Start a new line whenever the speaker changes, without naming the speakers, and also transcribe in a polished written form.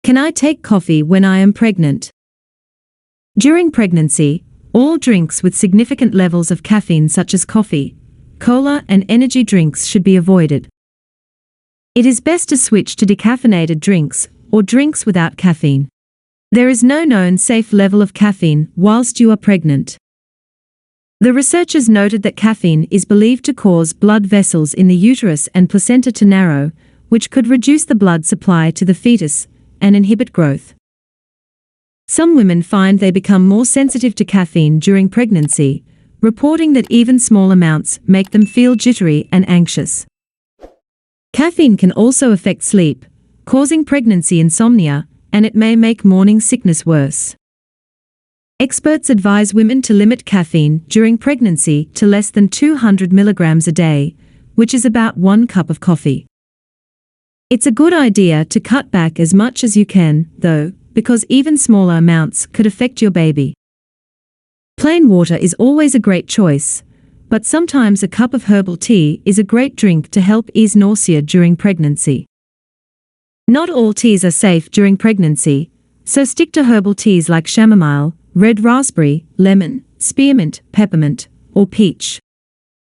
Can I take coffee when I am pregnant? During pregnancy, all drinks with significant levels of caffeine such as coffee, cola and energy drinks should be avoided. It is best to switch to decaffeinated drinks or drinks without caffeine. There is no known safe level of caffeine whilst you are pregnant. The researchers noted that caffeine is believed to cause blood vessels in the uterus and placenta to narrow, which could reduce the blood supply to the fetus and inhibit growth. Some women find they become more sensitive to caffeine during pregnancy, reporting that even small amounts make them feel jittery and anxious. Caffeine can also affect sleep, causing pregnancy insomnia, and it may make morning sickness worse. Experts advise women to limit caffeine during pregnancy to less than 200 milligrams a day, which is about 1 cup of coffee. It's a good idea to cut back as much as you can, though, because even smaller amounts could affect your baby. Plain water is always a great choice, but sometimes a cup of herbal tea is a great drink to help ease nausea during pregnancy. Not all teas are safe during pregnancy, so stick to herbal teas like chamomile, red raspberry, lemon, spearmint, peppermint, or peach.